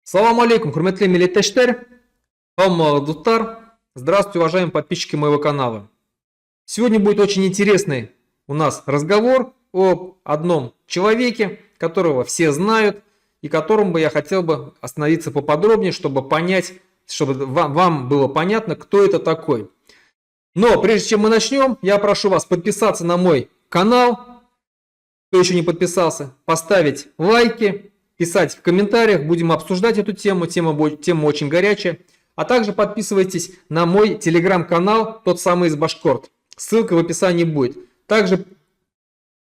Салам алейкум, хурметли милләттәшләр, Дуттар. Здравствуйте, уважаемые подписчики моего канала. Сегодня будет очень интересный у нас разговор об одном человеке, которого все знают, и которому бы я хотел бы остановиться поподробнее, чтобы понять, чтобы вам было понятно, кто это такой. Но прежде чем мы начнем, я прошу вас подписаться на мой канал, кто еще не подписался, поставить лайки, писать в комментариях, будем обсуждать эту тему, тема очень горячая. А также подписывайтесь на мой телеграм-канал, тот самый из Башкорт. Ссылка в описании будет. Также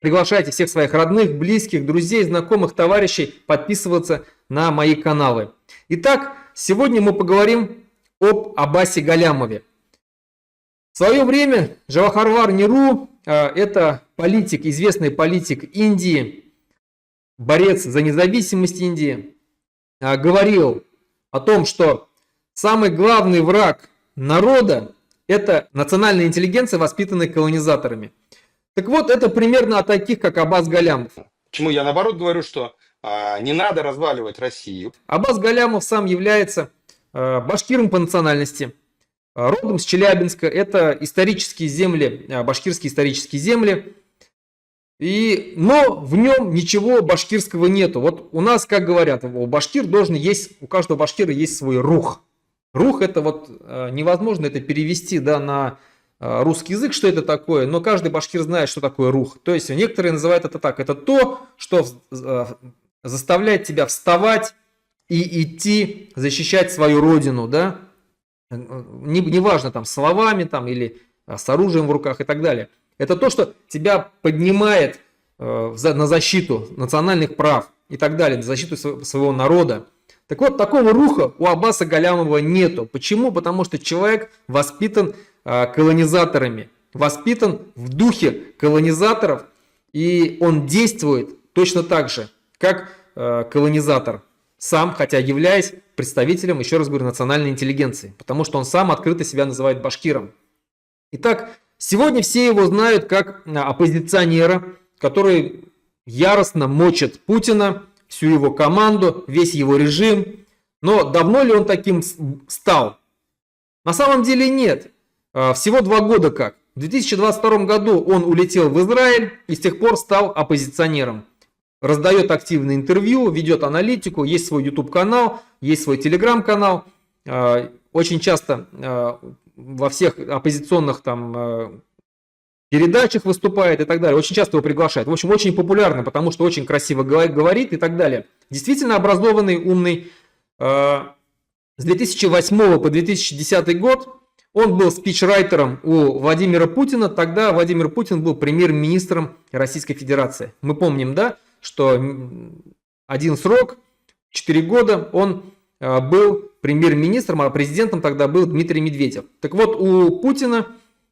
приглашайте всех своих родных, близких, друзей, знакомых, товарищей подписываться на мои каналы. Итак, сегодня мы поговорим об Аббасе Галямове. В свое время Джавахарлал Неру, это политик, известный политик Индии, борец за независимость Индии, говорил о том, что самый главный враг народа – это национальная интеллигенция, воспитанная колонизаторами. Так вот, это примерно о таких, как Аббас Галямов. Почему я наоборот говорю, что не надо разваливать Россию? Аббас Галямов сам является башкиром по национальности, родом с Челябинска. Это исторические земли, башкирские исторические земли. Но в нем ничего башкирского нету. Вот у нас, как говорят, у башкир должен есть, у каждого башкира есть свой рух. Рух это вот невозможно это перевести, да, на русский язык, что это такое, но каждый башкир знает, что такое рух. То есть некоторые называют это так. Это то, что заставляет тебя вставать и идти, защищать свою родину, да. Неважно там словами там, или с оружием в руках и так далее. Это то, что тебя поднимает на защиту национальных прав и так далее, на защиту своего народа. Так вот, такого руха у Аббаса Галямова нету. Почему? Потому что человек воспитан колонизаторами, воспитан в духе колонизаторов, и он действует точно так же, как колонизатор. Сам, хотя являясь представителем, еще раз говорю, национальной интеллигенции. Потому что он сам открыто себя называет башкиром. Итак, сегодня все его знают как оппозиционера, который яростно мочит Путина, всю его команду, весь его режим. Но давно ли он таким стал? На самом деле нет. Всего 2 года как. В 2022 году он улетел в Израиль и с тех пор стал оппозиционером. Раздает активные интервью, ведет аналитику, есть свой YouTube-канал, есть свой Telegram-канал. Очень часто во всех оппозиционных там передачах выступает и так далее. Очень часто его приглашают. В общем, очень популярно, потому что очень красиво говорит и так далее. Действительно образованный, умный. С 2008 по 2010 год он был спичрайтером у Владимира Путина. Тогда Владимир Путин был премьер-министром Российской Федерации. Мы помним, да, что один срок, 4 года, он был премьер-министром, а президентом тогда был Дмитрий Медведев. Так вот, у Путина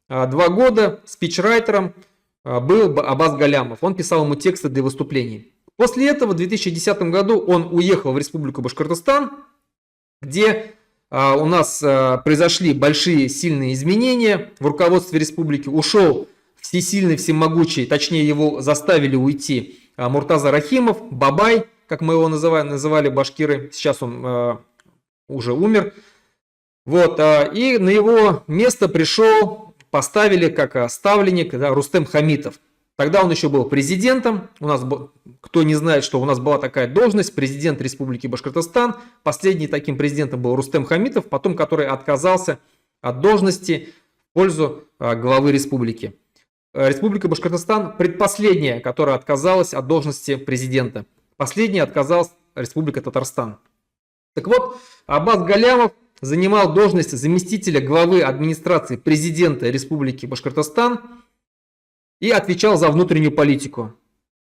2 года спичрайтером был Аббас Галямов. Он писал ему тексты для выступлений. После этого в 2010 году он уехал в Республику Башкортостан, где у нас произошли большие сильные изменения в руководстве республики. Ушел всесильный, всемогучий, точнее его заставили уйти Муртаза Рахимов, Бабай, как мы его называли башкиры. Сейчас он уже умер. Вот, и на его место поставили как ставленник, да, Рустем Хамитов. Тогда он еще был президентом. У нас, кто не знает, что у нас была такая должность, президент Республики Башкортостан. Последним таким президентом был Рустем Хамитов, потом который отказался от должности в пользу главы республики. Республика Башкортостан предпоследняя, которая отказалась от должности президента. Последняя отказалась Республика Татарстан. Так вот, Аббас Галямов занимал должность заместителя главы администрации президента Республики Башкортостан и отвечал за внутреннюю политику.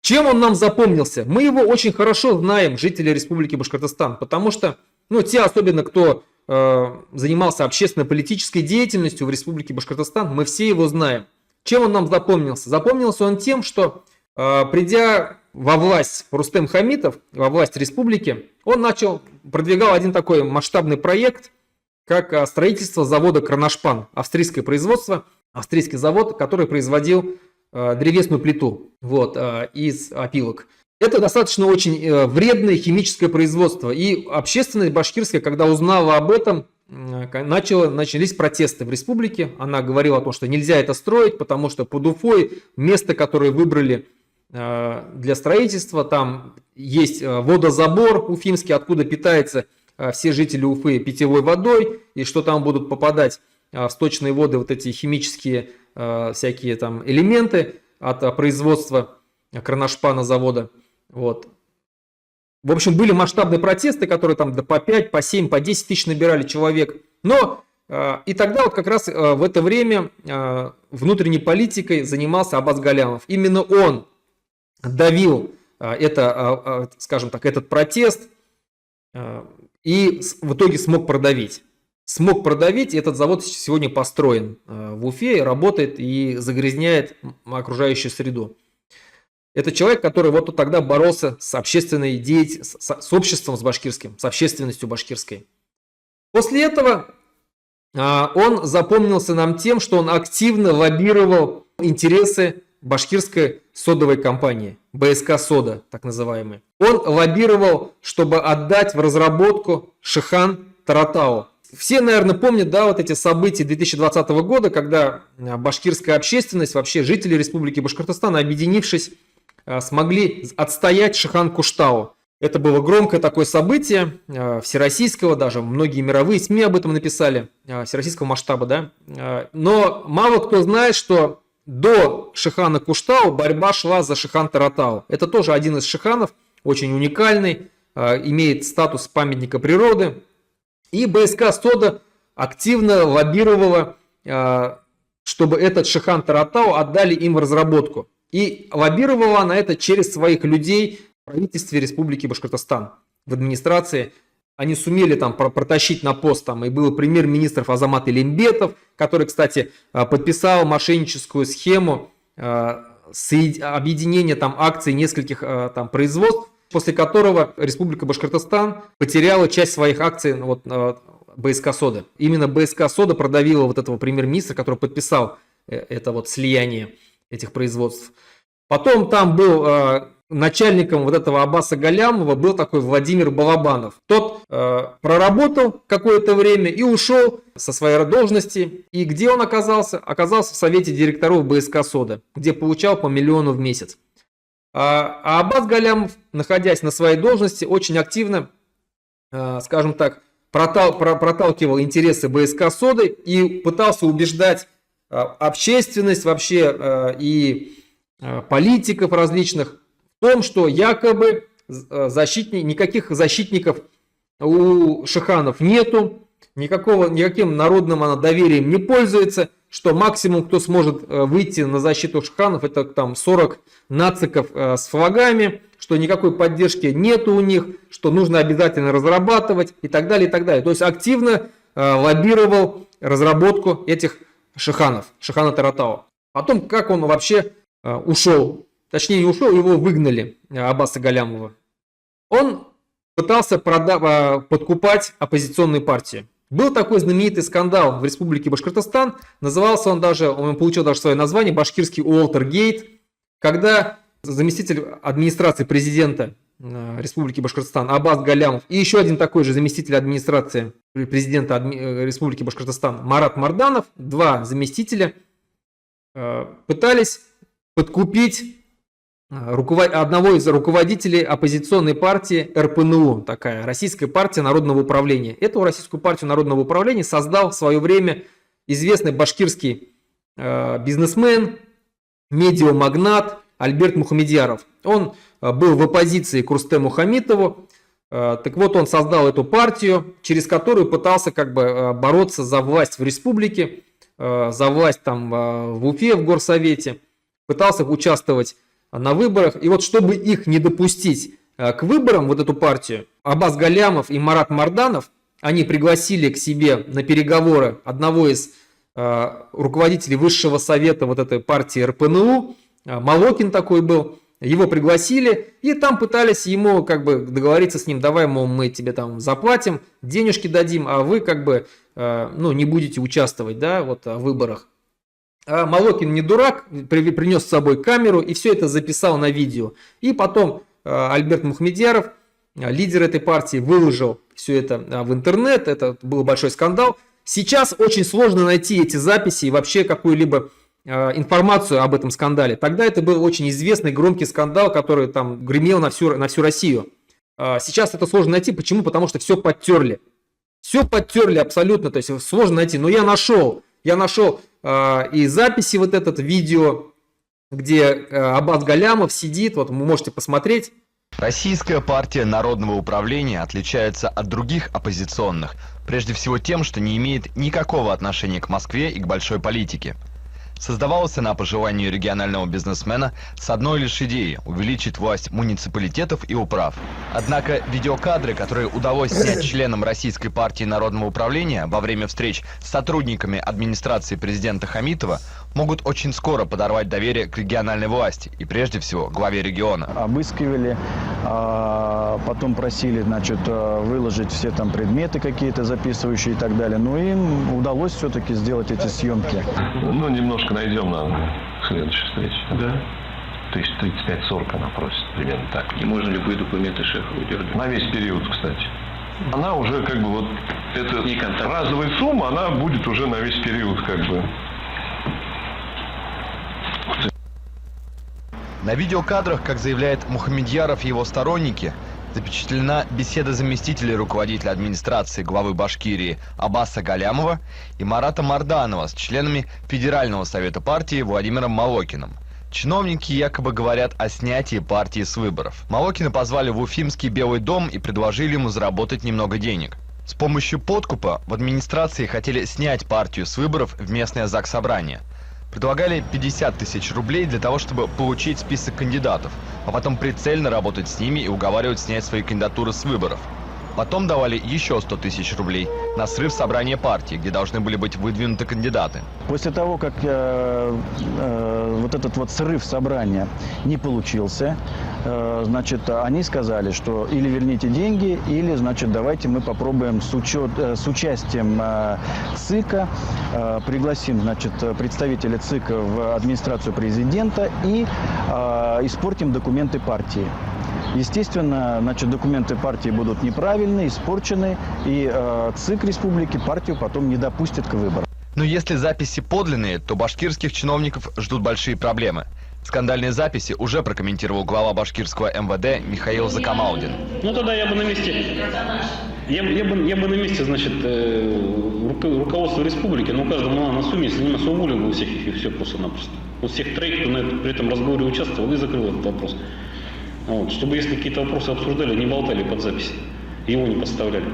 Чем он нам запомнился? Мы его очень хорошо знаем, жители Республики Башкортостан, потому что, те особенно, кто занимался общественно-политической деятельностью в Республике Башкортостан, мы все его знаем. Чем он нам запомнился? Запомнился он тем, что придя во власть Рустем Хамитов, во власть республики, он продвигал один такой масштабный проект, как строительство завода Кроношпан, австрийское производство, австрийский завод, который производил древесную плиту из опилок. Это достаточно очень вредное химическое производство. И общественность башкирская, когда узнала об этом, начались протесты в республике. Она говорила о том, что нельзя это строить, потому что под Уфой место, которое выбрали для строительства, там есть водозабор уфимский, откуда питаются все жители Уфы питьевой водой, и что там будут попадать в сточные воды вот эти химические всякие там элементы от производства кроношпана завода. Вот. В общем, были масштабные протесты, которые там по 5, по 7, по 10 тысяч набирали человек. Но и тогда вот как раз в это время внутренней политикой занимался Аббас Галямов. Именно он давил это, скажем так, этот протест и в итоге смог продавить. И этот завод сегодня построен в Уфе, работает и загрязняет окружающую среду. Это человек, который вот тогда боролся с общественной деятельностью, с обществом, с башкирским, с общественностью башкирской. После этого он запомнился нам тем, что он активно лоббировал интересы башкирской содовой компании, БСК Сода, так называемой. Он лоббировал, чтобы отдать в разработку Шихан Таратау. Все, наверное, помнят, да, вот эти события 2020 года, когда башкирская общественность, вообще жители Республики Башкортостан, объединившись, смогли отстоять Шихан Куштау. Это было громкое такое событие, всероссийского, даже многие мировые СМИ об этом написали, всероссийского масштаба, да. Но мало кто знает, что до Шихана Куштау борьба шла за Шихан Таратау. Это тоже один из шиханов, очень уникальный, имеет статус памятника природы. И БСК Сода активно лоббировала, чтобы этот Шихан Таратау отдали им в разработку. И лоббировала она это через своих людей в правительстве Республики Башкортостан, в администрации. Они сумели там протащить на пост, там и был премьер-министр Азамат Илимбетов, который, кстати, подписал мошенническую схему объединения там акций нескольких там производств, после которого Республика Башкортостан потеряла часть своих акций вот, БСК Сода. Именно БСК Сода продавила вот этого премьер-министра, который подписал это вот слияние этих производств. Потом там был начальником вот этого Аббаса Галямова был такой Владимир Балабанов. Тот проработал какое-то время и ушел со своей должности. И где он оказался? Оказался в совете директоров БСК Сода, где получал по миллиону в месяц. А Аббас Галямов, находясь на своей должности, очень активно, скажем так, проталкивал интересы БСК Соды и пытался убеждать общественность вообще и политиков различных в том, что якобы никаких защитников у шиханов нету, никаким народным доверием не пользуется, что максимум, кто сможет выйти на защиту шиханов, это там 40 нациков с флагами, что никакой поддержки нету у них, что нужно обязательно разрабатывать и так далее, и так далее. То есть активно лоббировал разработку этих шиханов, Шихана Таратау. Потом, как он вообще ушел, точнее не ушел, его выгнали, Аббаса Галямова. Он пытался подкупать оппозиционную партию. Был такой знаменитый скандал в Республике Башкортостан, назывался он получил даже свое название, башкирский Уолтергейт, когда заместитель администрации президента Республики Башкортостан Аббас Галямов и еще один такой же заместитель администрации президента Республики Башкортостан Марат Марданов, два заместителя, пытались подкупить одного из руководителей оппозиционной партии РПНУ, такая Российская партия народного управления. Эту Российскую партию народного управления создал в свое время известный башкирский бизнесмен, медиамагнат Альберт Мухамедьяров. Он был в оппозиции к Рустему Хамитову. Так вот, он создал эту партию, через которую пытался как бы бороться за власть в республике, за власть там в Уфе, в горсовете. Пытался участвовать на выборах. И вот чтобы их не допустить к выборам, вот эту партию, Аббас Галямов и Марат Марданов, они пригласили к себе на переговоры одного из руководителей высшего совета вот этой партии РПНУ, Малокин такой был, его пригласили, и там пытались ему как бы договориться с ним, давай, мол, мы тебе там заплатим, денежки дадим, а вы как бы не будете участвовать, да, вот в выборах. Малокин не дурак, принес с собой камеру и все это записал на видео. И потом Альберт Мухамедьяров, лидер этой партии, выложил все это в интернет, это был большой скандал. Сейчас очень сложно найти эти записи и вообще какую-либо информацию об этом скандале. Тогда это был очень известный громкий скандал, который там гремел на всю Россию. Сейчас это сложно найти. Почему? Потому что все подтерли. Все подтерли абсолютно, то есть сложно найти. Но я нашел и записи вот этот видео, где Аббас Галямов сидит, вот вы можете посмотреть. Российская партия народного управления отличается от других оппозиционных, прежде всего тем, что не имеет никакого отношения к Москве и к большой политике. Создавалась она по желанию регионального бизнесмена с одной лишь идеей – увеличить власть муниципалитетов и управ. Однако видеокадры, которые удалось снять членам Российской партии народного управления во время встреч с сотрудниками администрации президента Хамитова, могут очень скоро подорвать доверие к региональной власти и прежде всего главе региона. Обыскивали, потом просили, значит, выложить все там предметы какие-то записывающие и так далее. Но им удалось все-таки сделать эти съемки. Ну, немножко найдем на следующей встрече. Да? То есть 35-40 она просит, примерно так. И можно любые документы шефа удерживать? На весь период, кстати. Она уже как бы вот, эта разовая сумма, она будет уже на весь период как бы. На видеокадрах, как заявляет Мухамедьяров и его сторонники, запечатлена беседа заместителей руководителя администрации главы Башкирии Аббаса Галямова и Марата Марданова с членами Федерального совета партии Владимиром Молокиным. Чиновники якобы говорят о снятии партии с выборов. Молокина позвали в Уфимский Белый дом и предложили ему заработать немного денег. С помощью подкупа в администрации хотели снять партию с выборов в местное заксобрание. Предлагали 50 тысяч рублей для того, чтобы получить список кандидатов, а потом прицельно работать с ними и уговаривать снять свои кандидатуры с выборов. Потом давали еще 100 тысяч рублей на срыв собрания партии, где должны были быть выдвинуты кандидаты. После того, как вот этот вот срыв собрания не получился, значит, они сказали, что или верните деньги, или, значит, давайте мы попробуем с участием ЦИКа, пригласим, значит, представителя ЦИКа в администрацию президента и испортим документы партии. Естественно, значит, документы партии будут неправильны, испорчены, и ЦИК республики партию потом не допустит к выборам. Но если записи подлинные, то башкирских чиновников ждут большие проблемы. Скандальные записи уже прокомментировал глава башкирского МВД Михаил Закамалдин. Ну тогда я бы на месте, значит, руководство республики, ну каждому на сумме, если не уволил бы у всех их и все просто-напросто. У всех троих, кто при этом разговоре участвовал, и закрыл этот вопрос. Вот, чтобы если какие-то вопросы обсуждали, не болтали под запись, его не подставляли.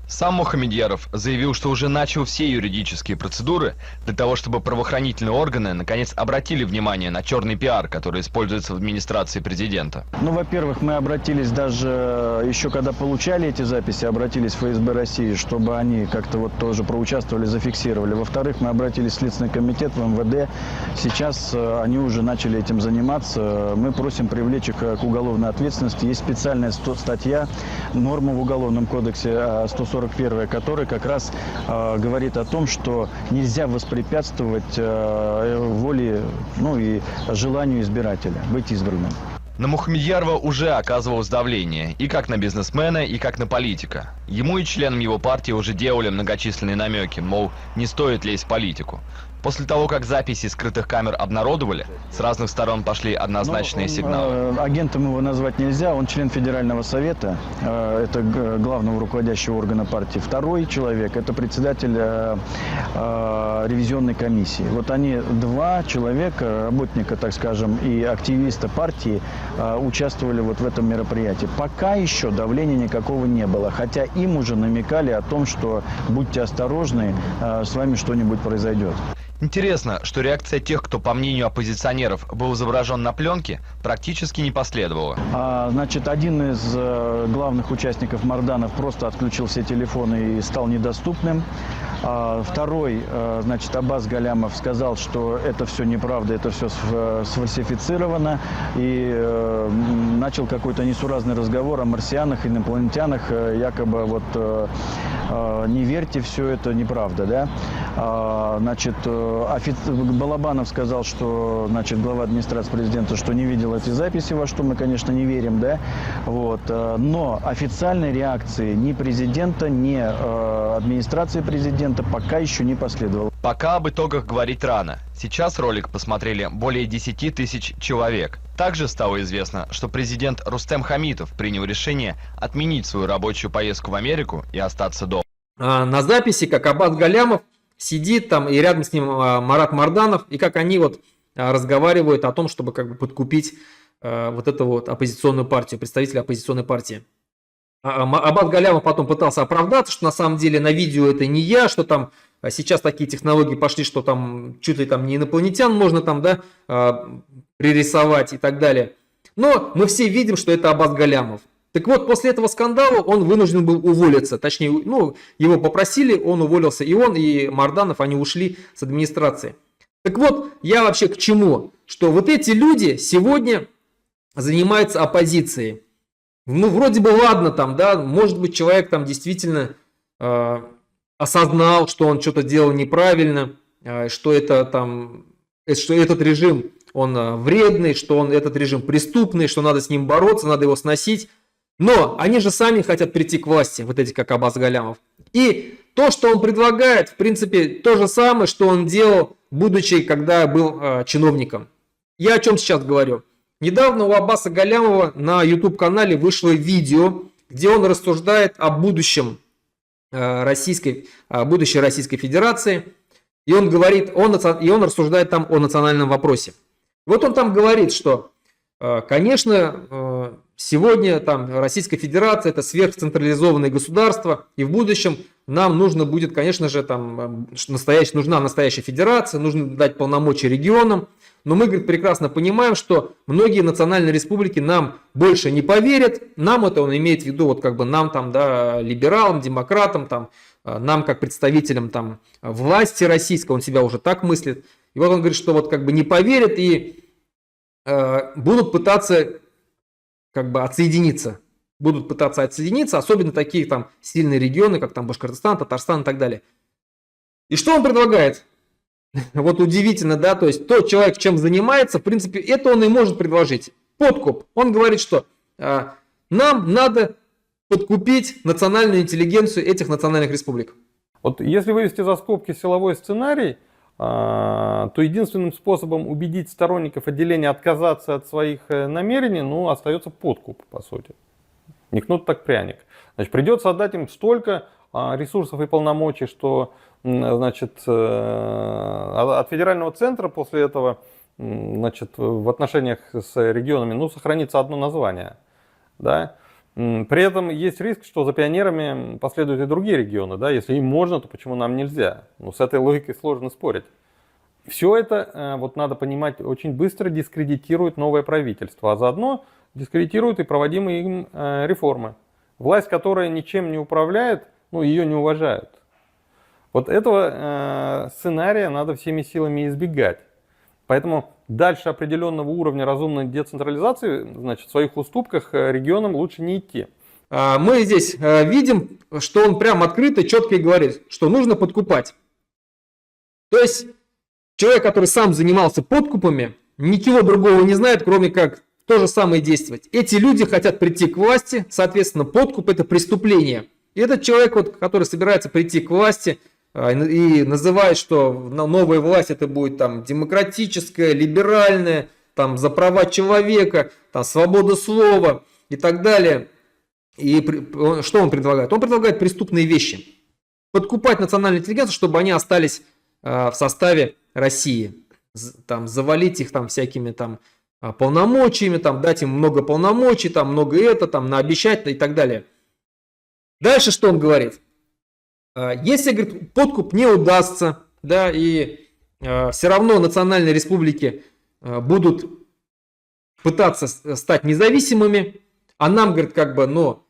Сам Мухамедьяров заявил, что уже начал все юридические процедуры для того, чтобы правоохранительные органы наконец обратили внимание на черный пиар, который используется в администрации президента. Ну, во-первых, мы обратились даже еще когда получали эти записи, обратились в ФСБ России, чтобы они как-то вот тоже проучаствовали, зафиксировали. Во-вторых, мы обратились в Следственный комитет, в МВД. Сейчас они уже начали этим заниматься. Мы просим привлечь их к уголовной ответственности. Есть специальная статья, норма в Уголовном кодексе 141, который как раз говорит о том, что нельзя воспрепятствовать воле, ну и желанию избирателя быть избранным. На Мухамедьярова уже оказывалось давление и как на бизнесмена, и как на политика. Ему и членам его партии уже делали многочисленные намеки, мол, не стоит лезть в политику. После того, как записи скрытых камер обнародовали, с разных сторон пошли однозначные сигналы. Агентом его назвать нельзя, он член Федерального совета, это главного руководящего органа партии. Второй человек – это председатель ревизионной комиссии. Вот они, два человека, работника, так скажем, и активиста партии участвовали вот в этом мероприятии. Пока еще давления никакого не было, хотя им уже намекали о том, что будьте осторожны, с вами что-нибудь произойдет. Интересно, что реакция тех, кто, по мнению оппозиционеров, был изображен на пленке, практически не последовала. Значит, один из главных участников Марданов просто отключил все телефоны и стал недоступным. Второй, значит, Аббас Галямов сказал, что это все неправда, это все сфальсифицировано. И начал какой-то несуразный разговор о марсианах, инопланетянах. Якобы вот не верьте, все это неправда, да. Значит, Балабанов сказал, что, значит, глава администрации президента, что не видел эти записи, во что мы, конечно, не верим, да, вот, но официальной реакции ни президента, ни администрации президента пока еще не последовало. Пока об итогах говорить рано. Сейчас ролик посмотрели более 10 тысяч человек. Также стало известно, что президент Рустем Хамитов принял решение отменить свою рабочую поездку в Америку и остаться дома. На записи, как Аббас Галямов сидит там, и рядом с ним Марат Марданов, и как они вот разговаривают о том, чтобы как бы подкупить вот эту вот оппозиционную партию, представителя оппозиционной партии. Аббас Галямов потом пытался оправдаться, что на самом деле на видео это не я, что там сейчас такие технологии пошли, что там чуть ли там не инопланетян можно там, да, пририсовать и так далее. Но мы все видим, что это Аббас Галямов. Так вот, после этого скандала он вынужден был уволиться. Точнее, ну, его попросили, он уволился. И он, и Марданов, они ушли с администрации. Так вот, я вообще к чему? Что вот эти люди сегодня занимаются оппозицией. Ну, вроде бы ладно там, да, может быть, человек там действительно осознал, что он что-то делал неправильно, что это там, что этот режим, он вредный, что этот режим преступный, что надо с ним бороться, надо его сносить. Но они же сами хотят прийти к власти, вот эти как Аббас Галямов. И то, что он предлагает, в принципе, то же самое, что он делал, будучи, когда был чиновником. Я о чем сейчас говорю? Недавно у Аббаса Галямова на YouTube-канале вышло видео, где он рассуждает о будущем будущей Российской Федерации. И он говорит, и он рассуждает там о национальном вопросе. Вот он там говорит, что, конечно, сегодня там Российская Федерация это сверхцентрализованное государство, и в будущем нам нужно будет, конечно же, там нужна настоящая федерация, нужно дать полномочия регионам. Но мы, говорит, прекрасно понимаем, что многие национальные республики нам больше не поверят. Нам это он имеет в виду, вот как бы нам там, да, либералам, демократам, там, нам как представителям там власти российской, он себя уже так мыслит. И вот он говорит, что вот как бы не поверят и будут пытаться как бы отсоединиться. Будут пытаться отсоединиться, особенно такие там сильные регионы, как там Башкортостан, Татарстан и так далее. И что он предлагает? Вот удивительно, да, то есть тот человек, чем занимается, в принципе, это он и может предложить. Подкуп. Он говорит, что нам надо подкупить национальную интеллигенцию этих национальных республик. Вот если вывести за скобки силовой сценарий, то единственным способом убедить сторонников отделения отказаться от своих намерений, ну, остается подкуп, по сути. Не кнут так пряник. Значит, придется отдать им столько ресурсов и полномочий, что, значит, от федерального центра после этого, значит, в отношениях с регионами, ну, сохранится одно название, да. При этом есть риск, что за пионерами последуют и другие регионы, да, если им можно, то почему нам нельзя? Ну, с этой логикой сложно спорить. Все это, вот надо понимать, очень быстро дискредитирует новое правительство, а заодно дискредитирует и проводимые им реформы. Власть, которая ничем не управляет, ну, ее не уважают. Вот этого сценария надо всеми силами избегать. Поэтому дальше определенного уровня разумной децентрализации, значит, в своих уступках регионам лучше не идти. Мы здесь видим, что он прям открыто, четко и говорит, что нужно подкупать. То есть человек, который сам занимался подкупами, ничего другого не знает, кроме как то же самое действовать. Эти люди хотят прийти к власти, соответственно, подкуп – это преступление. И этот человек, вот, который собирается прийти к власти и называет, что новая власть это будет там демократическая, либеральная, там за права человека, там свобода слова и так далее. И что он предлагает? Он предлагает преступные вещи. Подкупать национальную интеллигенцию, чтобы они остались в составе России. Там, завалить их там всякими там полномочиями, там, дать им много полномочий, там, много это, там, наобещать и так далее. Дальше что он говорит? Если, говорит, подкуп не удастся, да, и все равно национальные республики будут пытаться стать независимыми, а нам, говорит, как бы, ну,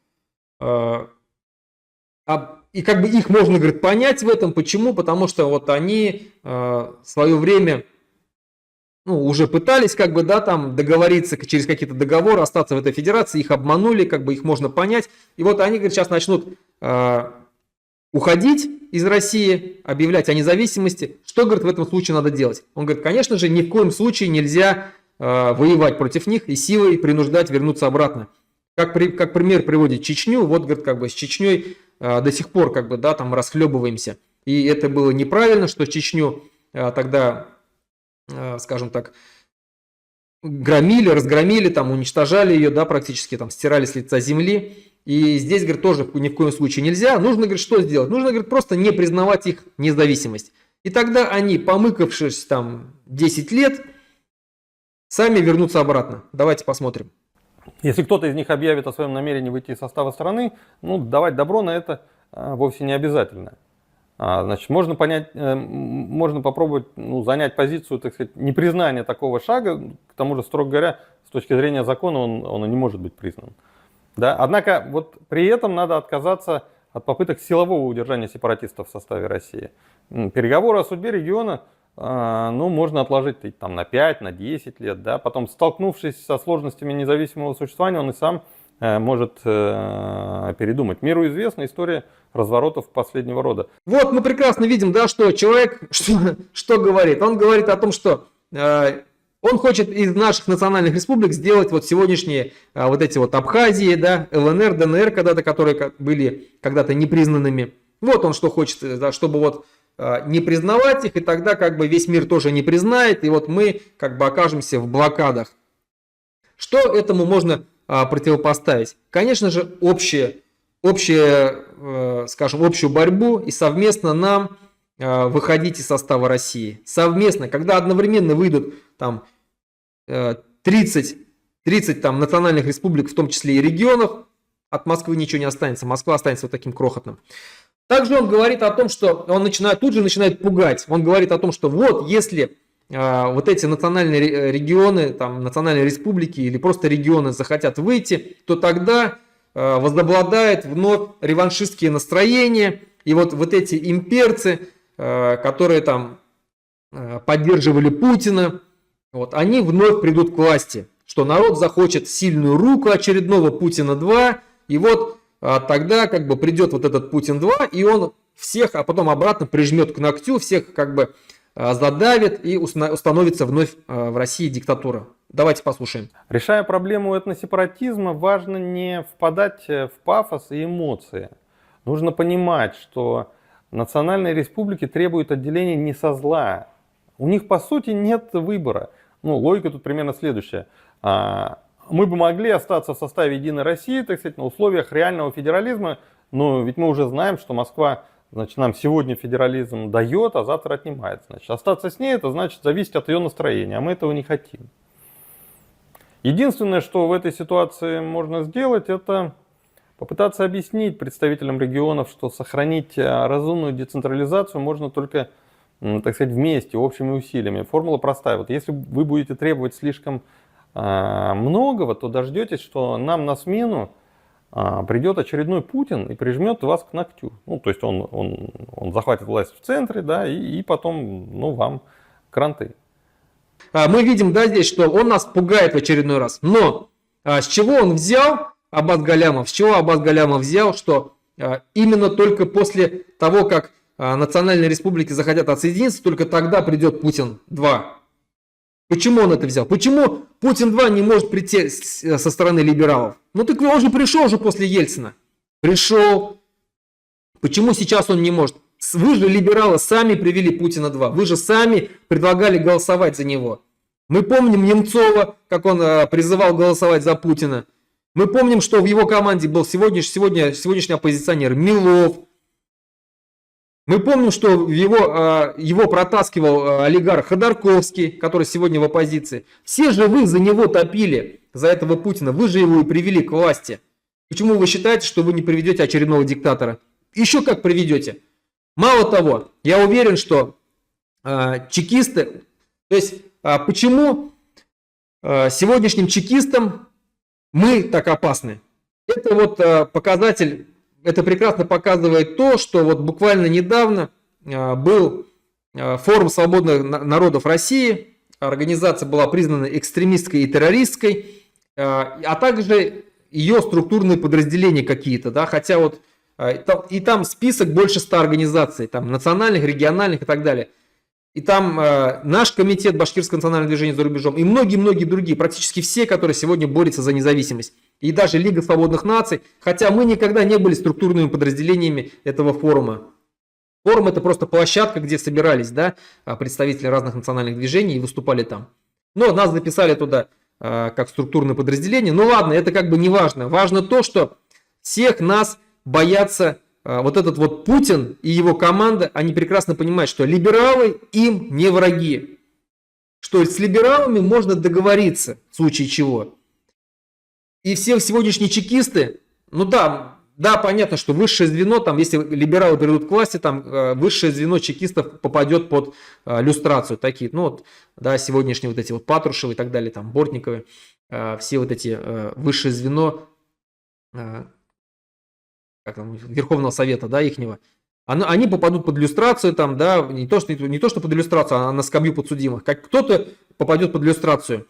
и как бы их можно, говорит, понять в этом. Почему? Потому что вот они в свое время, ну, уже пытались, как бы, да, там договориться через какие-то договоры, остаться в этой федерации, их обманули, как бы их можно понять. И вот они, говорит, сейчас начнут уходить, из России, объявлять о независимости. Что, говорит, в этом случае надо делать? Он говорит, конечно же, ни в коем случае нельзя воевать против них и силой принуждать вернуться обратно. Как пример приводит Чечню, вот, говорит, как бы с Чечней до сих пор, как бы, да, там расхлебываемся. И это было неправильно, что Чечню тогда, скажем так, разгромили, там, уничтожали ее, да, практически там стирали с лица земли. И здесь, говорит, тоже ни в коем случае нельзя. Нужно, говорит, что сделать? Нужно, говорит, просто не признавать их независимость. И тогда они, помыкавшись там 10 лет, сами вернутся обратно. Давайте посмотрим. Если кто-то из них объявит о своем намерении выйти из состава страны, ну, давать добро на это вовсе не обязательно. Значит, можно попробовать занять позицию, так сказать, непризнания такого шага. К тому же, строго говоря, с точки зрения закона он и не может быть признан. Да? Однако вот при этом надо отказаться от попыток силового удержания сепаратистов в составе России. Переговоры о судьбе региона можно отложить там, на 5, на 10 лет. Да? Потом, столкнувшись со сложностями независимого существования, он и сам может передумать. Миру известна история разворотов последнего рода. Вот мы прекрасно видим, да, что человек что говорит. Он говорит о том, что он хочет из наших национальных республик сделать вот сегодняшние вот эти вот Абхазии, да, ЛНР, ДНР когда-то, которые были когда-то непризнанными. Вот он что хочет, да, чтобы вот не признавать их, и тогда как бы весь мир тоже не признает, и вот мы как бы окажемся в блокадах. Что этому можно противопоставить? Конечно же, общую борьбу и совместно нам выходить из состава России. Совместно, когда одновременно выйдут там 30 там, национальных республик, в том числе и регионов, от Москвы ничего не останется. Москва останется вот таким крохотным. Также он говорит о том, что он тут же начинает пугать. Он говорит о том, что вот если вот эти национальные регионы, там, национальные республики или просто регионы захотят выйти, то тогда возобладает вновь реваншистские настроения. И вот эти имперцы, которые там поддерживали Путина, вот, они вновь придут к власти. Что народ захочет сильную руку очередного Путина-2. И вот тогда как бы придет вот этот Путин-2, и он всех, а потом обратно прижмет к ногтю, всех как бы задавит и установится вновь в России диктатура. Давайте послушаем. Решая проблему этносепаратизма, важно не впадать в пафос и эмоции. Нужно понимать, что национальные республики требуют отделения не со зла. У них, по сути, нет выбора. Логика тут примерно следующая. Мы бы могли остаться в составе Единой России, так сказать, на условиях реального федерализма, но ведь мы уже знаем, что Москва, значит, нам сегодня федерализм дает, а завтра отнимает. Значит, остаться с ней, это значит зависеть от ее настроения, а мы этого не хотим. Единственное, что в этой ситуации можно сделать, это попытаться объяснить представителям регионов, что сохранить разумную децентрализацию можно только, так сказать, вместе, общими усилиями. Формула простая. Вот если вы будете требовать слишком многого, то дождетесь, что нам на смену придет очередной Путин и прижмет вас к ногтю. То есть он захватит власть в центре, да, и потом, вам кранты. Мы видим, да, здесь, что он нас пугает в очередной раз. Но с чего он взял, Аббас Галямов, взял, что именно только после того, как национальные республики захотят отсоединиться, только тогда придет Путин-2. Почему он это взял? Почему Путин-2 не может прийти со стороны либералов? Так он же пришел уже после Ельцина. Пришел. Почему сейчас он не может? Вы же, либералы, сами привели Путина-2. Вы же сами предлагали голосовать за него. Мы помним Немцова, как он призывал голосовать за Путина. Мы помним, что в его команде был сегодняшний оппозиционер Милов. Мы помним, что его протаскивал олигарх Ходорковский, который сегодня в оппозиции. Все же вы за него топили, за этого Путина. Вы же его и привели к власти. Почему вы считаете, что вы не приведете очередного диктатора? Еще как приведете. Мало того, я уверен, что чекисты... То есть, почему сегодняшним чекистам мы так опасны? Это вот показатель... Это прекрасно показывает то, что вот буквально недавно был форум свободных народов России, организация была признана экстремистской и террористской, а также ее структурные подразделения какие-то, да, хотя вот И там список больше 100 организаций, там национальных, региональных и так далее. И там наш комитет Башкирского национального движения за рубежом и многие-многие другие, практически все, которые сегодня борются за независимость. И даже Лига свободных наций, хотя мы никогда не были структурными подразделениями этого форума. Форум — это просто площадка, где собирались, да, представители разных национальных движений и выступали там. Но нас записали туда как структурное подразделение. Ну ладно, это как бы не важно. Важно то, что всех нас боятся вот этот вот Путин и его команда. Они прекрасно понимают, что либералы им не враги. Что с либералами можно договориться в случае чего. И все сегодняшние чекисты, ну да, понятно, что высшее звено, там, если либералы придут к власти, там высшее звено чекистов попадет под люстрацию. Такие, ну вот, да, сегодняшние вот эти вот Патрушевы и так далее, там, Бортниковы, все вот эти высшее звено Верховного Совета, да, ихнего, они попадут под люстрацию, там, да, не то, что под люстрацию, а на скамью подсудимых. Как кто-то попадет под люстрацию,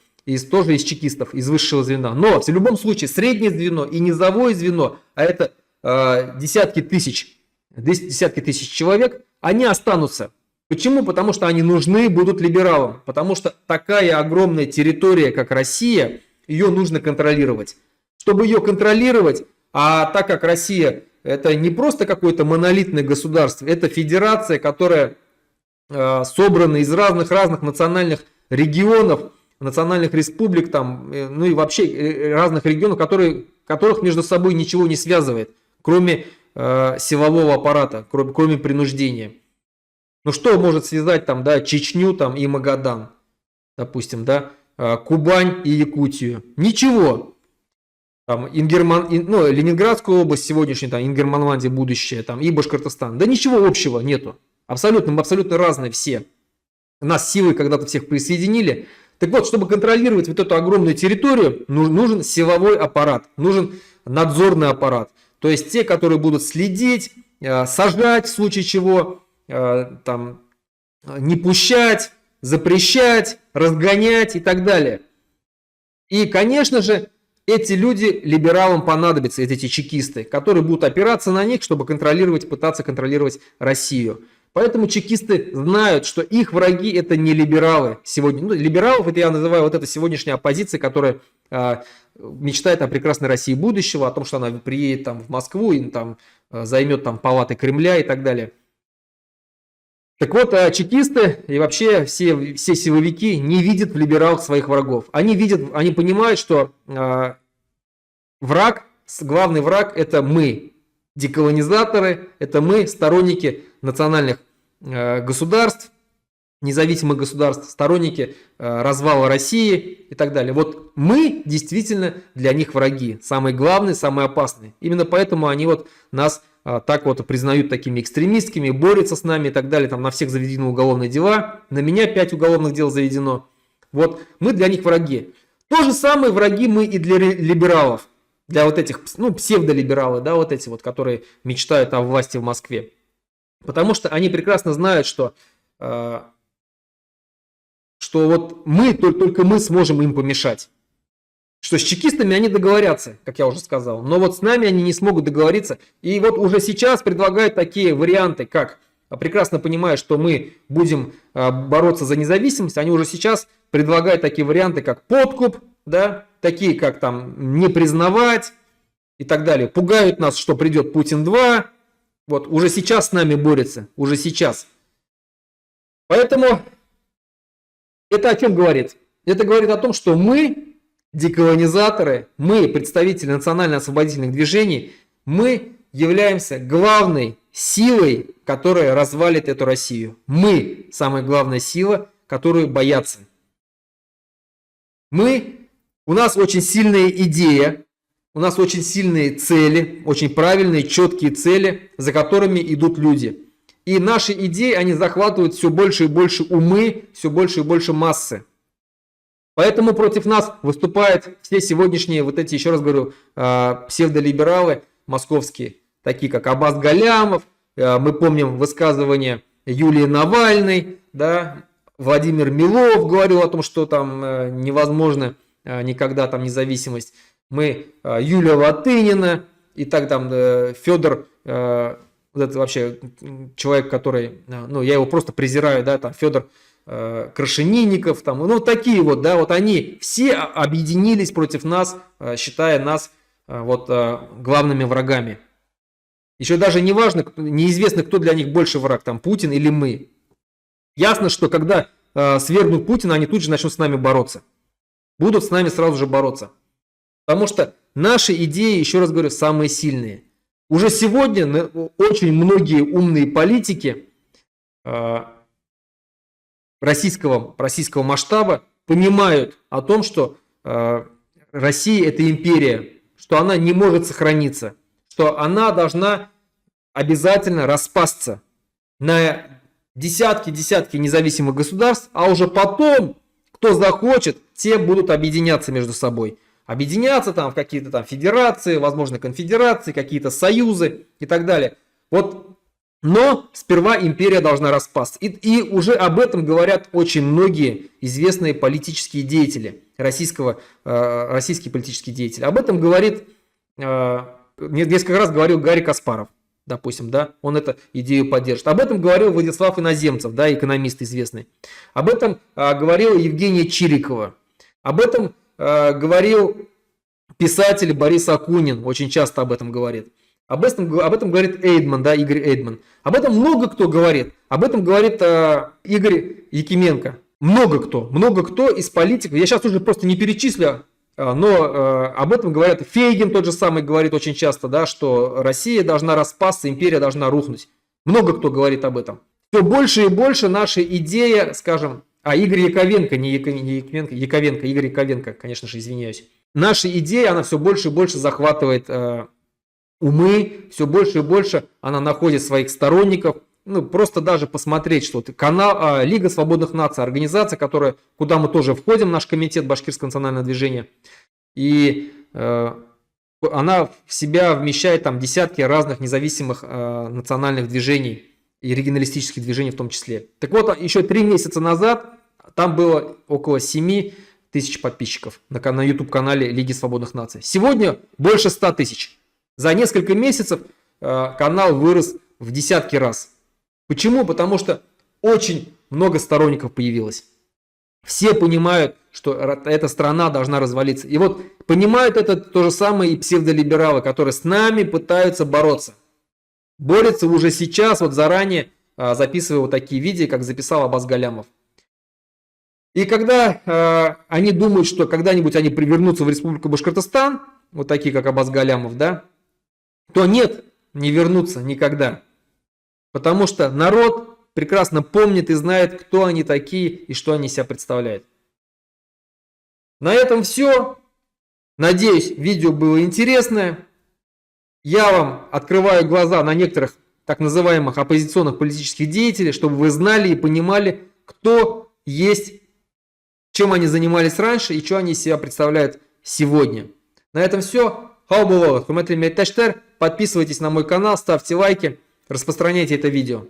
тоже из чекистов, из высшего звена. Но в любом случае среднее звено и низовое звено, а это десятки тысяч человек, они останутся. Почему? Потому что они нужны будут либералам. Потому что такая огромная территория, как Россия, ее нужно контролировать. Чтобы ее контролировать, а так как Россия это не просто какое-то монолитное государство, это федерация, которая собрана из разных национальных регионов, национальных республик, там, ну и вообще разных регионов, которых между собой ничего не связывает, кроме силового аппарата, кроме принуждения. Ну что может связать там, да, Чечню там, и Магадан, допустим, да, Кубань и Якутию? Ничего. Там, Ленинградскую область сегодняшняя, там, Ингерманландия будущее, там, и Башкортостан. Да ничего общего нету. Абсолютно разные все. Нас силой когда-то всех присоединили. Так вот, чтобы контролировать вот эту огромную территорию, нужен силовой аппарат, нужен надзорный аппарат. То есть те, которые будут следить, сажать в случае чего, там, не пущать, запрещать, разгонять и так далее. И, конечно же, эти люди либералам понадобятся, эти чекисты, которые будут опираться на них, чтобы пытаться контролировать Россию. Поэтому чекисты знают, что их враги это не либералы сегодня. Ну, либералов это я называю вот эта сегодняшняя оппозиция, которая мечтает о прекрасной России будущего, о том, что она приедет там в Москву и там займет там палаты Кремля и так далее. Так вот, чекисты и вообще все силовики не видят в либералах своих врагов. Они понимают, что главный враг это мы, деколонизаторы, это мы, сторонники национальных государств, независимых государств, сторонники развала России и так далее. Вот мы действительно для них враги, самые главные, самые опасные. Именно поэтому они вот нас так вот признают такими экстремистскими, борются с нами и так далее. Там на всех заведены уголовные дела, на меня 5 уголовных дел заведено. Вот мы для них враги. То же самое враги мы и для либералов, для вот этих, ну, псевдолибералы, да, вот эти вот, которые мечтают о власти в Москве. Потому что они прекрасно знают, что вот только мы сможем им помешать. Что с чекистами они договорятся, как я уже сказал, но вот с нами они не смогут договориться. И вот уже сейчас предлагают такие варианты, как, прекрасно понимая, что мы будем бороться за независимость, они уже сейчас предлагают такие варианты, как подкуп, да, такие как там не признавать и так далее. Пугают нас, что придет Путин 2. Вот, уже сейчас с нами борются, уже сейчас. Поэтому это о чем говорит? Это говорит о том, что мы, деколонизаторы, мы, представители национально-освободительных движений, мы являемся главной силой, которая развалит эту Россию. Мы самая главная сила, которую боятся. У нас очень сильная идея, у нас очень сильные цели, очень правильные, четкие цели, за которыми идут люди. И наши идеи, они захватывают все больше и больше умы, все больше и больше массы. Поэтому против нас выступают все сегодняшние, вот эти, еще раз говорю, псевдолибералы московские, такие как Аббас Галямов, мы помним высказывание Юлии Навальной, да, Владимир Милов говорил о том, что там невозможно никогда там независимость. Юлия Латынина, и так там Федор вот это вообще человек, который, ну, я его просто презираю, да, там, Федор Крашенинников, там, ну, такие вот, да, вот они все объединились против нас, считая нас вот главными врагами. Еще даже не важно, неизвестно, кто для них больше враг, там, Путин или мы. Ясно, что когда свергнут Путина, они тут же начнут с нами бороться. Будут с нами сразу же бороться. Потому что наши идеи, еще раз говорю, самые сильные. Уже сегодня очень многие умные политики российского масштаба понимают о том, что Россия – это империя, что она не может сохраниться, что она должна обязательно распасться на десятки независимых государств, а уже потом, кто захочет, те будут объединяться между собой. Объединяться там в какие-то там федерации, возможно, конфедерации, какие-то союзы и так далее. Вот. Но сперва империя должна распасться. И уже об этом говорят очень многие известные политические деятели, российские политические деятели. Об этом говорит, несколько раз говорил Гарри Каспаров, допустим, да, он эту идею поддержит. Об этом говорил Владислав Иноземцев, да, экономист известный. Об этом говорила Евгения Чирикова. Об этом говорил писатель Борис Акунин, очень часто об этом говорит. Об этом говорит Эйдман, да, Игорь Эйдман. Об этом много кто говорит. Об этом говорит Игорь Якименко. Много кто из политиков. Я сейчас уже просто не перечислю, но об этом говорят. Фейгин тот же самый говорит очень часто, да, что Россия должна распасться, империя должна рухнуть. Много кто говорит об этом. Все больше и больше наша идея, скажем, Игорь Яковенко, не Якименко, Яковенко, Игорь Яковенко, конечно же, извиняюсь. Наша идея, она все больше и больше захватывает умы, все больше и больше она находит своих сторонников. Ну, просто даже посмотреть, что канал Лига свободных наций, организация, куда мы тоже входим, наш комитет Башкирского национального движения. И она в себя вмещает там десятки разных независимых национальных движений и регионалистических движений в том числе. Так вот, еще 3 месяца назад там было около 7 тысяч подписчиков на YouTube-канале Лиги свободных наций. Сегодня больше 100 тысяч. За несколько месяцев канал вырос в десятки раз. Почему? Потому что очень много сторонников появилось. Все понимают, что эта страна должна развалиться. И вот понимают это то же самое и псевдолибералы, которые с нами пытаются бороться. Борются уже сейчас, вот заранее записывая вот такие видео, как записал Аббас Галямов. И когда они думают, что когда-нибудь они привернутся в Республику Башкортостан, вот такие, как Аббас Галямов, да, то нет, не вернутся никогда. Потому что народ прекрасно помнит и знает, кто они такие и что они себя представляют. На этом все. Надеюсь, видео было интересное. Я вам открываю глаза на некоторых так называемых оппозиционных политических деятелей, чтобы вы знали и понимали, кто есть, чем они занимались раньше и что они из себя представляют сегодня. На этом все. Подписывайтесь на мой канал, ставьте лайки, распространяйте это видео.